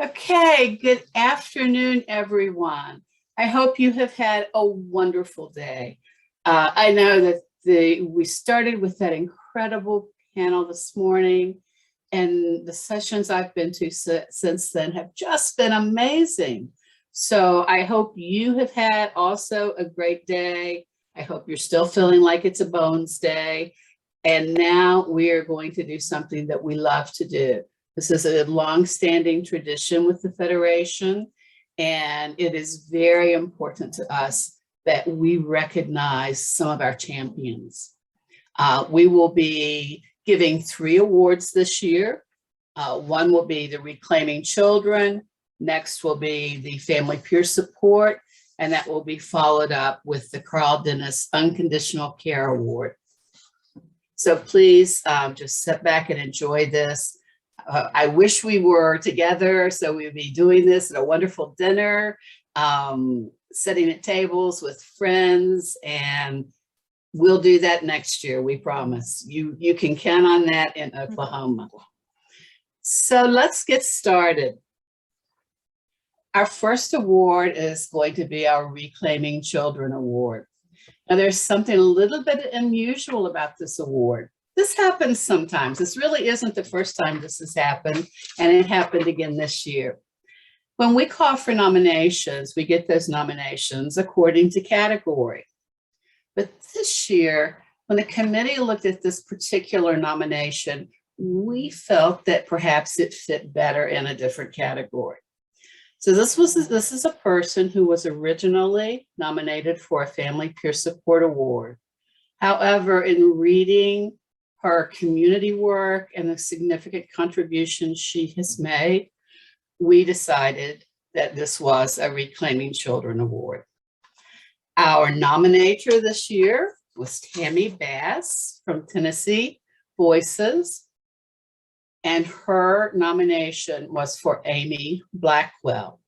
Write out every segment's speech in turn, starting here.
Okay, good afternoon, everyone. I hope you have had a wonderful day. I know that we started with that incredible panel this morning, and the sessions I've been to since then have just been amazing. So I hope you have had also a great day. I hope you're still feeling like it's a Bones Day. And now we are going to do something that we love to do. This is a longstanding tradition with the Federation, and it is very important to us that we recognize some of our champions. We will be giving 3 awards this year. One will be the Reclaiming Children. Next will be the Family Peer Support, and that will be followed up with the Karl Dennis Unconditional Care Award. So please just sit back and enjoy this. I wish we were together, so we'd be doing this at a wonderful dinner, sitting at tables with friends, and we'll do that next year, we promise. You can count on that in Oklahoma. So let's get started. Our first award is going to be our Reclaiming Children Award. Now, there's something a little bit unusual about this award. This happens sometimes. This really isn't the first time this has happened, and it happened again this year. When we call for nominations, we get those nominations according to category. But this year, when the committee looked at this particular nomination, we felt that perhaps it fit better in a different category. So this is a person who was originally nominated for a Family Peer Support Award. However, in reading her community work and the significant contributions she has made, we decided that this was a Reclaiming Children Award. Our nominator this year was Tammy Bass from Tennessee Voices, and her nomination was for Amy Blackwell.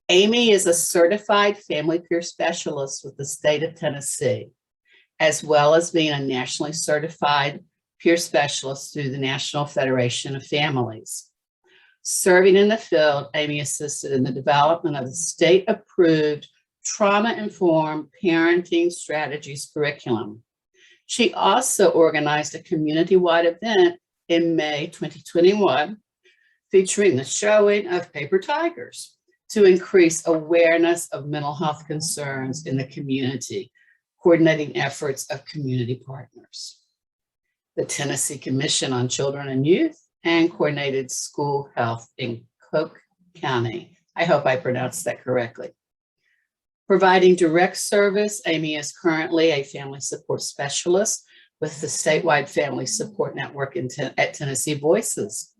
Amy is a certified family peer specialist with the state of Tennessee, as well as being a nationally certified peer specialist through the National Federation of Families. Serving in the field, Amy assisted in the development of the state-approved trauma-informed parenting strategies curriculum. She also organized a community-wide event in May 2021, featuring the showing of paper tigers to increase awareness of mental health concerns in the community, coordinating efforts of community partners, the Tennessee Commission on Children and Youth, and coordinated school health in Cook County. I hope I pronounced that correctly. Providing direct service, Amy is currently a family support specialist with the statewide family support network at Tennessee Voices.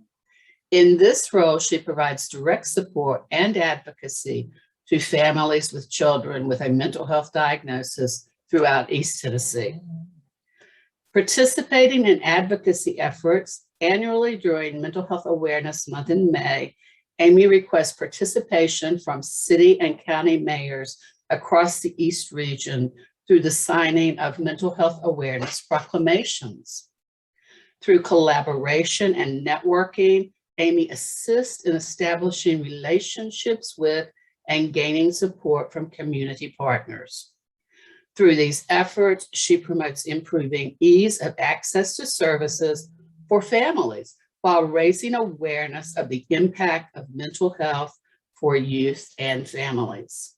In this role, she provides direct support and advocacy to families with children with a mental health diagnosis throughout East Tennessee. Participating in advocacy efforts annually during Mental Health Awareness Month in May, Amy requests participation from city and county mayors across the East region through the signing of mental health awareness proclamations. Through collaboration and networking, Amy assists in establishing relationships with and gaining support from community partners. Through these efforts, she promotes improving ease of access to services for families while raising awareness of the impact of mental health for youth and families.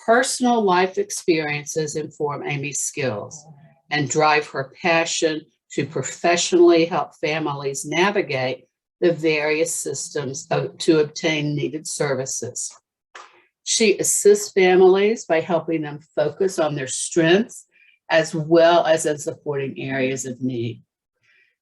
Personal life experiences inform Amy's skills and drive her passion to professionally help families navigate the various systems to obtain needed services. She assists families by helping them focus on their strengths as well as in supporting areas of need.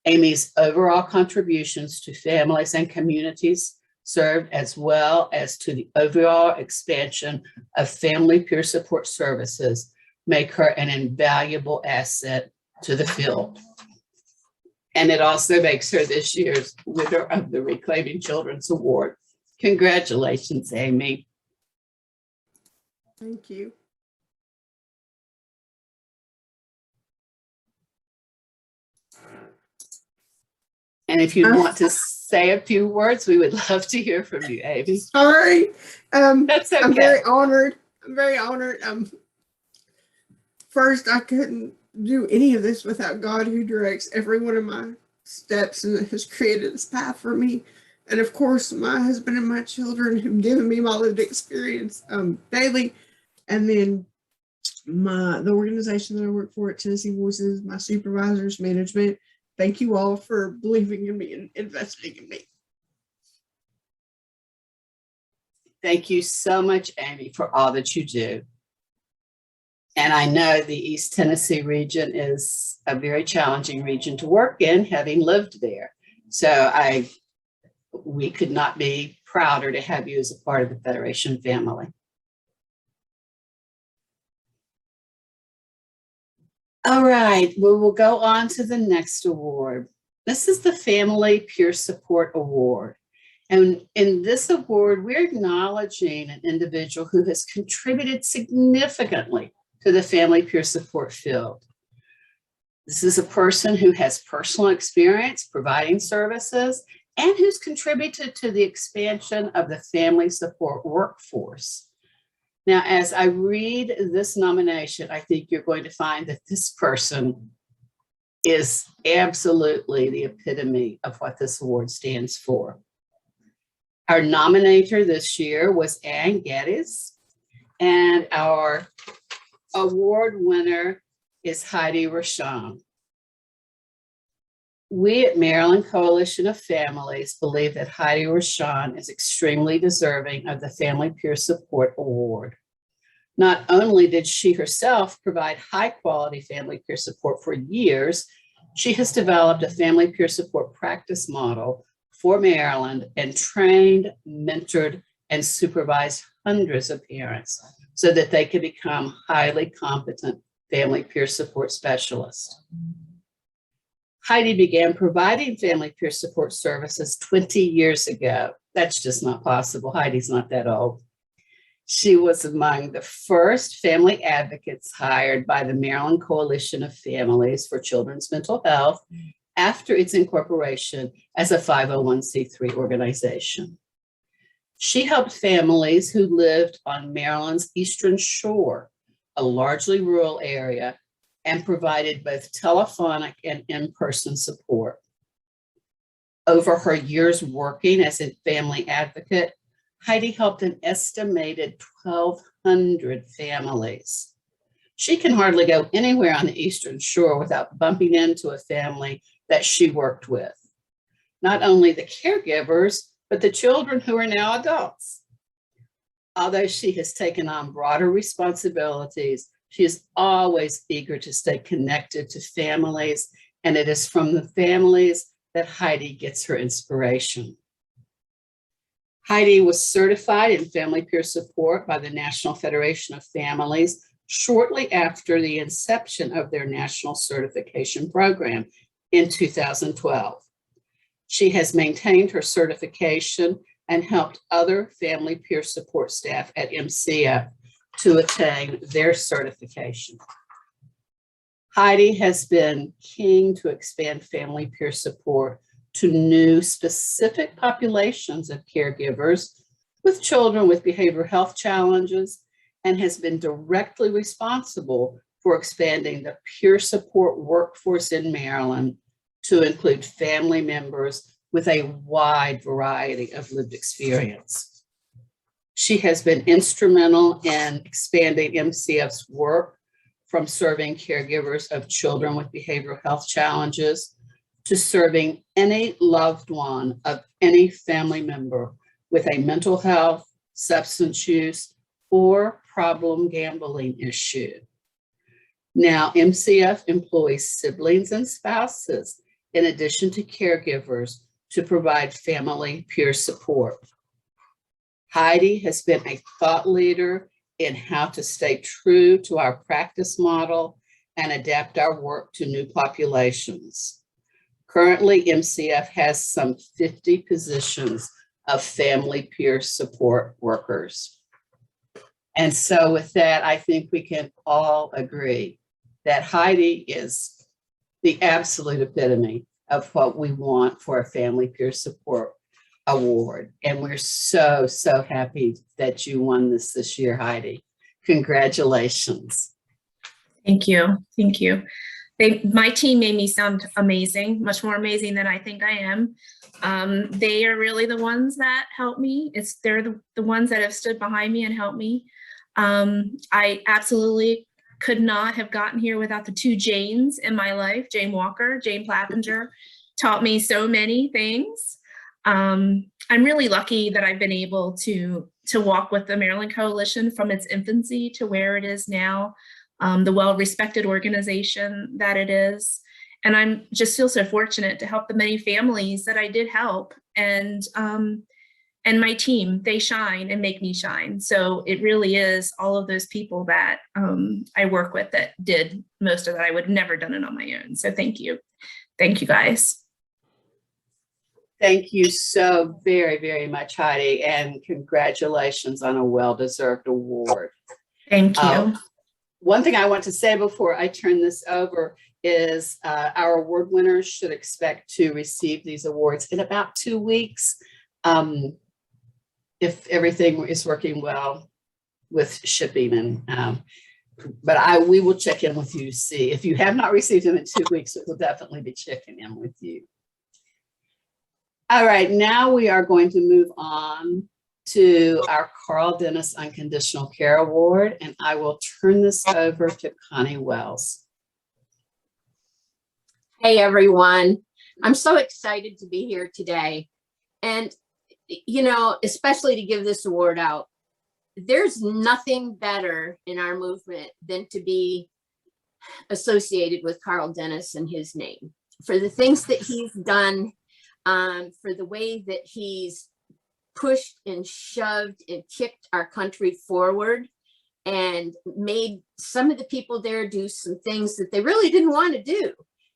Amy's overall contributions to families and communities served as well as to the overall expansion of family peer support services make her an invaluable asset to the field. And it also makes her this year's winner of the Reclaiming Children's Award. Congratulations, Amy. Thank you. And if you want to say a few words, we would love to hear from you, Amy. Sorry. That's okay. I'm very honored. I'm very honored. First, I couldn't do any of this without God, who directs every one of my steps and has created this path for me. And of course, my husband and my children who've given me my lived experience daily. And then the organization that I work for at Tennessee Voices, my supervisors, management. Thank you all for believing in me and investing in me. Thank you so much, Amy, for all that you do. And I know the East Tennessee region is a very challenging region to work in, having lived there. So we could not be prouder to have you as a part of the Federation family. All right, we will go on to the next award. This is the Family Peer Support Award. And in this award, we're acknowledging an individual who has contributed significantly to the family peer support field. This is a person who has personal experience providing services and who's contributed to the expansion of the family support workforce. Now, as I read this nomination, I think you're going to find that this person is absolutely the epitome of what this award stands for. Our nominator this year was Ann Geddes, and our award winner is Heidi Rochon. We at Maryland Coalition of Families believe that Heidi Rochon is extremely deserving of the Family Peer Support Award. Not only did she herself provide high quality family peer support for years, she has developed a family peer support practice model for Maryland and trained, mentored, and supervised hundreds of parents so that they can become highly competent family peer support specialists. Heidi began providing family peer support services 20 years ago. That's just not possible. Heidi's not that old. She was among the first family advocates hired by the Maryland Coalition of Families for Children's Mental Health after its incorporation as a 501c3 organization. She helped families who lived on Maryland's Eastern Shore, a largely rural area, and provided both telephonic and in-person support. Over her years working as a family advocate, Heidi helped an estimated 1,200 families. She can hardly go anywhere on the Eastern Shore without bumping into a family that she worked with. Not only the caregivers, but the children who are now adults. Although she has taken on broader responsibilities, she is always eager to stay connected to families, and it is from the families that Heidi gets her inspiration. Heidi was certified in family peer support by the National Federation of Families shortly after the inception of their national certification program in 2012. She has maintained her certification and helped other family peer support staff at MCF to attain their certification. Heidi has been keen to expand family peer support to new specific populations of caregivers with children with behavioral health challenges, and has been directly responsible for expanding the peer support workforce in Maryland to include family members with a wide variety of lived experience. She has been instrumental in expanding MCF's work from serving caregivers of children with behavioral health challenges to serving any loved one of any family member with a mental health, substance use, or problem gambling issue. Now, MCF employs siblings and spouses in addition to caregivers to provide family peer support. Heidi has been a thought leader in how to stay true to our practice model and adapt our work to new populations. Currently, MCF has some 50 positions of family peer support workers. And so with that, I think we can all agree that Heidi is the absolute epitome of what we want for a Family Peer Support Award. And we're so, so happy that you won this year, Heidi. Congratulations. Thank you. Thank you. My team made me sound amazing, much more amazing than I think I am. They are really the ones that help me. They're the ones that have stood behind me and helped me. I absolutely could not have gotten here without the two Janes in my life. Jane Walker, Jane Plappinger, taught me so many things. I'm really lucky that I've been able to walk with the Maryland Coalition from its infancy to where it is now, the well-respected organization that it is. And I'm just feel so fortunate to help the many families that I did help. And my team, they shine and make me shine. So it really is all of those people that I work with that did most of that. I would have never done it on my own. So thank you. Thank you, guys. Thank you so very, very much, Heidi, and congratulations on a well-deserved award. Thank you. One thing I want to say before I turn this over is our award winners should expect to receive these awards in about 2 weeks. If everything is working well with shipping, but we will check in with you to see. If you have not received them in 2 weeks, we'll definitely be checking in with you. All right, now we are going to move on to our Karl Dennis Unconditional Care Award, and I will turn this over to Connie Wells. Hey everyone, I'm so excited to be here today. And, you know, especially to give this award out, there's nothing better in our movement than to be associated with Karl Dennis and his name. For the things that he's done, for the way that he's pushed and shoved and kicked our country forward and made some of the people there do some things that they really didn't want to do.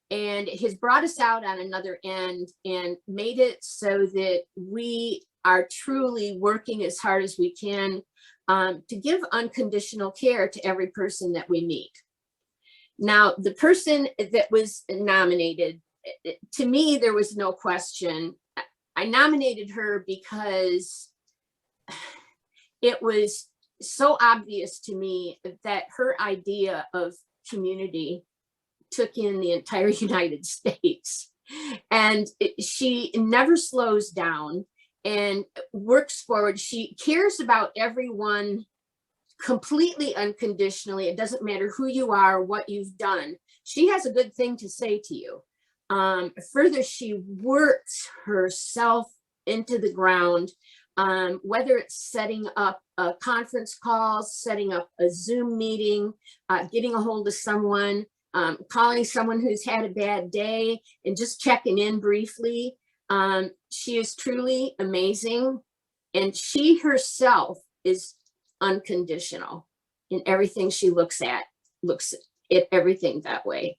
And has brought us out on another end and made it so that we are truly working as hard as we can to give unconditional care to every person that we meet. Now, the person that was nominated, to me, there was no question. I nominated her because it was so obvious to me that her idea of community took in the entire United States. And she never slows down and works forward. She cares about everyone completely unconditionally. It doesn't matter who you are, what you've done. She has a good thing to say to you. Further, she works herself into the ground, whether it's setting up a conference call, setting up a Zoom meeting, getting a hold of someone, calling someone who's had a bad day and just checking in briefly. She is truly amazing. And she herself is unconditional in everything she looks at everything that way.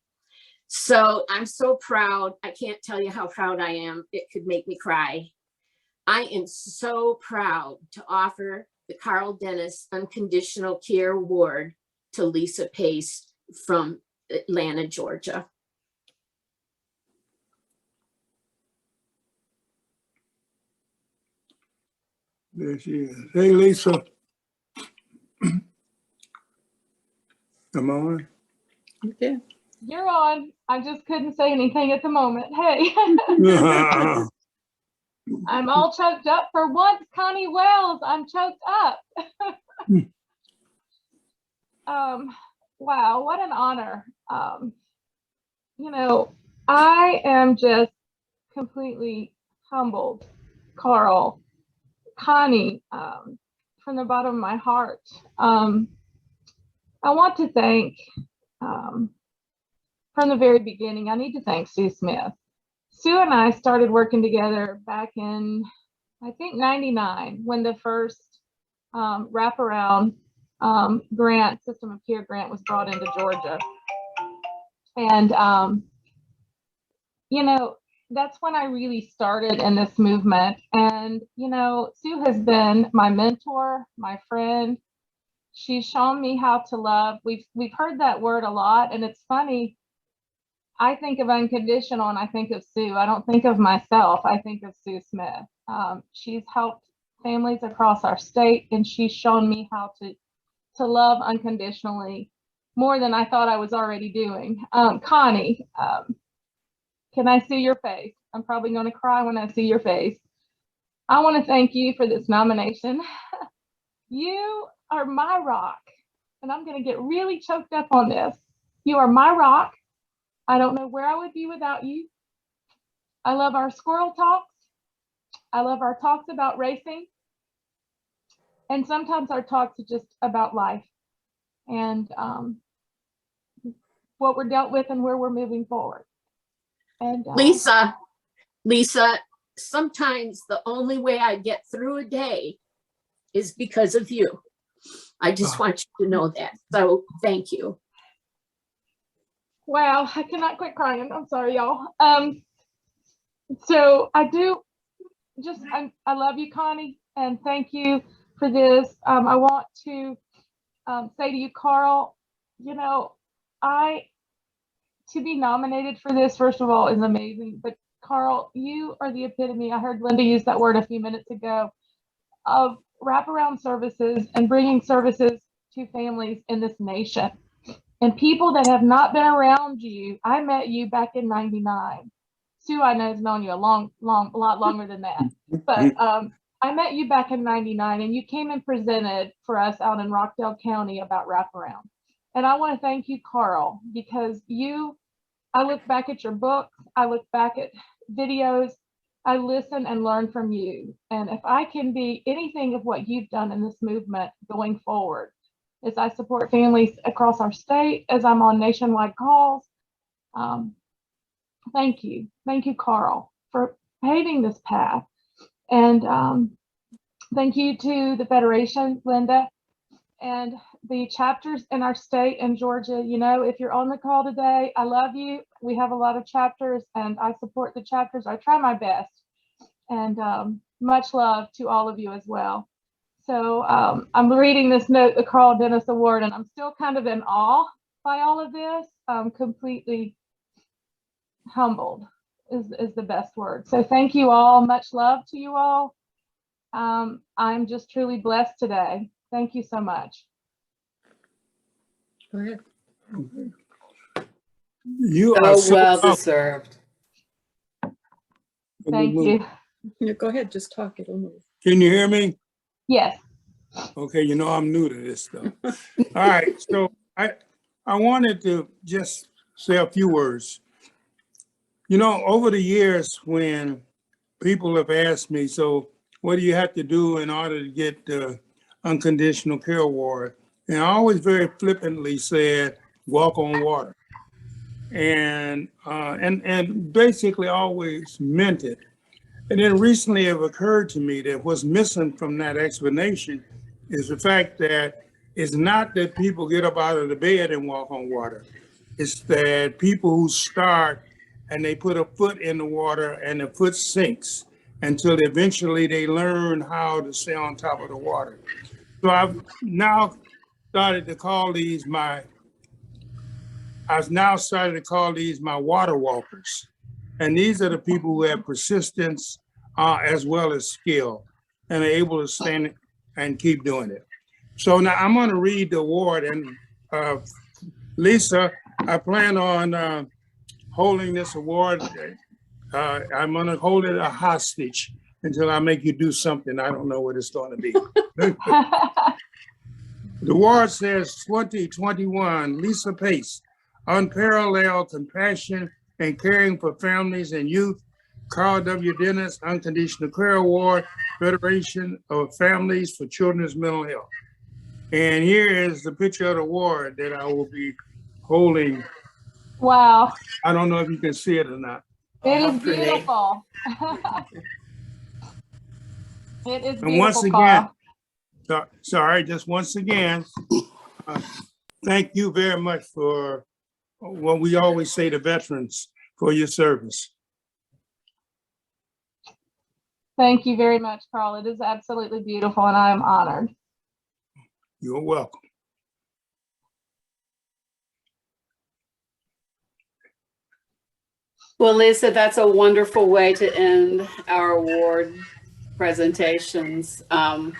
So I'm so proud. I can't tell you how proud I am. It could make me cry. I am so proud to offer the Karl Dennis Unconditional Care Award to Lisa Pace from Atlanta, Georgia. There she is. Hey, Lisa. Come on. Okay. You're on. I just couldn't say anything at the moment. Hey, I'm all choked up for once. Connie Wells, I'm choked up. Wow, what an honor. You know, I am just completely humbled, Karl, Connie, from the bottom of my heart. I want to thank, from the very beginning, I need to thank Sue Smith. Sue and I started working together back in, I think, 99, when the first wraparound grant, system of care grant was brought into Georgia. And, you know, that's when I really started in this movement. And, you know, Sue has been my mentor, my friend. She's shown me how to love. We've heard that word a lot. And it's funny, I think of Unconditional and I think of Sue. I don't think of myself. I think of Sue Smith. She's helped families across our state, and she's shown me how to love unconditionally more than I thought I was already doing. Connie, can I see your face? I'm probably going to cry when I see your face. I want to thank you for this nomination. You are my rock, and I'm going to get really choked up on this. You are my rock. I don't know where I would be without you. I love our squirrel talks. I love our talks about racing. And sometimes our talks are just about life and what we're dealt with and where we're moving forward. And Lisa, sometimes the only way I get through a day is because of you. I just want you to know that. So thank you. Wow, I cannot quit crying. I'm sorry, y'all. So I do just, I love you, Connie, and thank you for this. I want to say to you, Karl, you know, to be nominated for this, first of all, is amazing. But Karl, you are the epitome. I heard Lynda use that word a few minutes ago, of wraparound services and bringing services to families in this nation. And people that have not been around you, I met you back in '99. Sue, I know, has known you a lot longer than that. But I met you back in '99, and you came and presented for us out in Rockdale County about wraparound. And I want to thank you, Karl, because I look back at your books, I look back at videos, I listen and learn from you. And if I can be anything of what you've done in this movement going forward, as I support families across our state, as I'm on nationwide calls, thank you. Thank you, Karl, for paving this path. And thank you to the Federation, Lynda, and the chapters in our state and Georgia. You know, if you're on the call today, I love you. We have a lot of chapters, and I support the chapters. I try my best. And much love to all of you as well. So I'm reading this note, the Karl Dennis Award, and I'm still kind of in awe by all of this. I'm completely humbled is the best word. So thank you all. Much love to you all. I'm just truly blessed today. Thank you so much. Go ahead. You are So so well welcome. deserved. Thank you. Yeah, go ahead, just talk, it'll move. Can you hear me? Yes. Okay, you know I'm new to this stuff. All right, so I wanted to just say a few words. You know, over the years when people have asked me, so what do you have to do in order to get the Unconditional Care Award? And I always very flippantly said, walk on water. And basically always meant it. And then recently it occurred to me that what's missing from that explanation is the fact that it's not that people get up out of the bed and walk on water. It's that people who start and they put a foot in the water and the foot sinks until eventually they learn how to stay on top of the water. So I've now started to call these my water walkers. And these are the people who have persistence as well as skill and are able to stand and keep doing it. So now I'm going to read the award. And Lisa, I plan on holding this award. I'm going to hold it a hostage until I make you do something. I don't know what it's going to be. The award says 2021, Lisa Pace, unparalleled compassion and caring for families and youth, Karl W. Dennis Unconditional Care Award, Federation of Families for Children's Mental Health. And here is the picture of the award that I will be holding. Wow. I don't know if you can see it or not. It is beautiful. It is And once beautiful, again, Karl. just once again, thank you very much for what we always say to veterans, for your service. Thank you very much, Karl. It is absolutely beautiful, and I am honored. You're welcome. Well, Lisa, that's a wonderful way to end our award presentations. And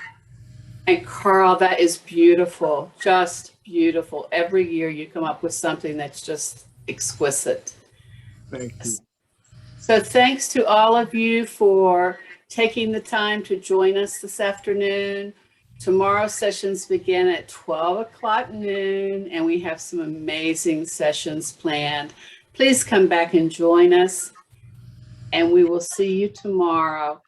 Karl, that is beautiful, just beautiful. Every year you come up with something that's just exquisite. Thank you. So thanks to all of you for taking the time to join us this afternoon. Tomorrow's sessions begin at 12 o'clock noon, and we have some amazing sessions planned. Please come back and join us, and we will see you tomorrow.